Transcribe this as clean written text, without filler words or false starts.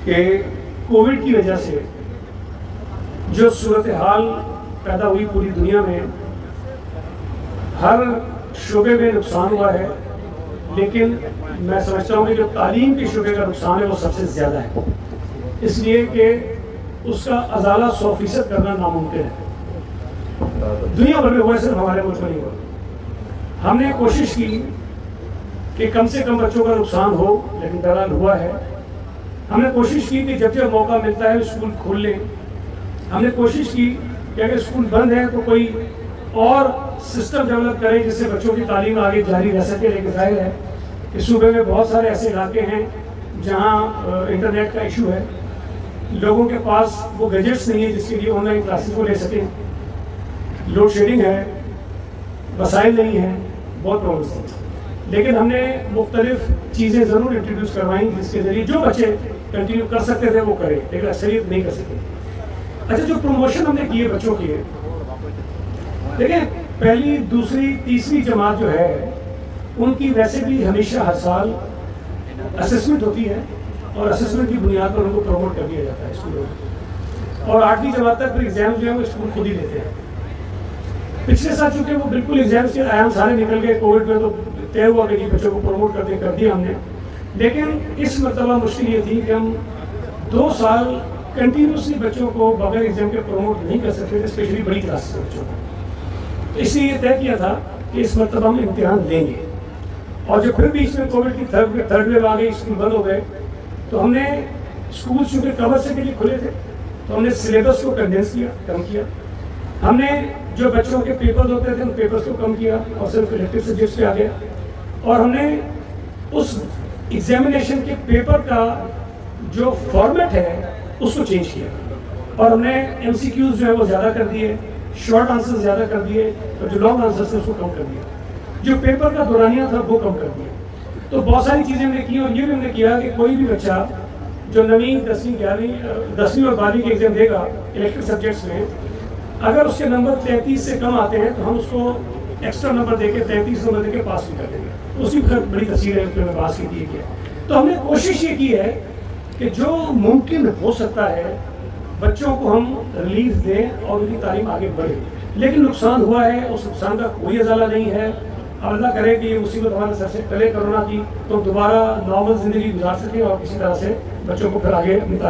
کہ کووڈ کی وجہ سے جو صورتحال پیدا ہوئی پوری دنیا میں، ہر شعبے میں نقصان ہوا ہے، لیکن میں سمجھتا ہوں کہ جو تعلیم کے شعبے کا نقصان ہے وہ سب سے زیادہ ہے، اس لیے کہ اس کا ازالہ 100% کرنا ناممکن ہے۔ دنیا بھر میں ہوا ہے، صرف ہمارے ملک میں نہیں ہوا۔ ہم نے کوشش کی کہ کم سے کم بچوں کا نقصان ہو، لیکن بہرحال ہوا ہے۔ ہم نے کوشش کی کہ جب جب موقع ملتا ہے اسکول کھول لیں۔ ہم نے کوشش کی کہ اگر اسکول بند ہے تو کوئی اور سسٹم ڈیولپ کریں جس سے بچوں کی تعلیم آگے جاری رہ سکے، لیکن ظاہر ہے کہ صوبے میں بہت سارے ایسے علاقے ہیں جہاں انٹرنیٹ کا ایشو ہے، لوگوں کے پاس وہ گیجٹس نہیں ہیں جس کے لیے آن لائن کلاسز کو لے سکیں، لوڈ شیڈنگ ہے، وسائل نہیں ہیں، بہت پرابلمس ہیں۔ لیکن ہم نے مختلف چیزیں ضرور انٹروڈیوس کروائیں جس کے ذریعے جو بچے کنٹینیو کر سکتے تھے وہ کریں، لیکن اکثریت نہیں کر سکتے۔ اچھا، جو پروموشن ہم نے کیے بچوں کے، دیکھیں پہلی، دوسری، تیسری جماعت جو ہے ان کی ویسے بھی ہمیشہ ہر سال اسسمنٹ ہوتی ہے، اور اسسمنٹ کی بنیاد پر ان کو پروموٹ کر دیا جاتا ہے اسکولوں میں، اور 8ویں جماعت تک پھر ایگزام جو ہے وہ اسکول خود ہی لیتے ہیں۔ پچھلے سال چونکہ وہ بالکل ایگزامس کے ایام سارے نکل گئے کووڈ میں، تو طے ہوا کہ بچوں کو پروموٹ کر دیا ہم نے، لیکن اس مرتبہ مشکل یہ تھی کہ ہم 2 سال کنٹینیوسلی بچوں کو بغیر ایگزام کے پروموٹ نہیں کر سکتے تھے، اسپیشلی بڑی کلاس کے بچوں کو۔ اس لیے یہ طے کیا تھا کہ اس مرتبہ ہم امتحان لیں گے، اور جو پھر بیچ میں کووڈ کی تھرڈ ویو آ گئی، اسکول بند ہو گئے، تو ہم نے اسکول چونکہ کور سے کے لیے کھلے تھے تو ہم نے سلیبس کو کنڈینس کیا، کم کیا۔ ہم نے جو بچوں کے پیپرز ہوتے تھے ان پیپرز کو کم کیا اور صرف الیکٹیو سبجیکٹس پہ آ گیا، اور ہم نے اس ایگزامینیشن کے پیپر کا جو فارمیٹ ہے اس کو چینج کیا، اور ہم نے ایم سی کیوز جو ہے وہ زیادہ کر دیے، شارٹ آنسر زیادہ کر دیے، اور جو لانگ آنسر تھے اس کو کم کر دیا، جو پیپر کا دورانیہ تھا وہ کم کر دیا۔ تو بہت ساری چیزیں ہم نے کی، اور یہ بھی ہم نے کیا کہ کوئی بھی بچہ جو 9ویں 10ویں 11ویں اور 12ویں کے ایگزام دے گا الیکٹیو سبجیکٹس میں، اگر اس کے نمبر 33 سے کم آتے ہیں تو ہم اس کو ایکسٹرا نمبر دے کے 33 نمبر دے کے پاس بھی کر دیں گے۔ اس کی بڑی تفصیل ہے، اس میں پاس کی ہے۔ تو ہم نے کوشش یہ کی ہے کہ جو ممکن ہو سکتا ہے بچوں کو ہم ریلیف دیں اور ان کی تعلیم آگے بڑھے، لیکن نقصان ہوا ہے، اس نقصان کا کوئی ازالہ نہیں ہے۔ اللہ کرے کہ یہ مصیبت ہمارے سر سے ٹلے کرونا کی، تو دوبارہ نارمل زندگی گزار سکیں اور کسی طرح سے بچوں کو پھر آگے اپنی تعلیم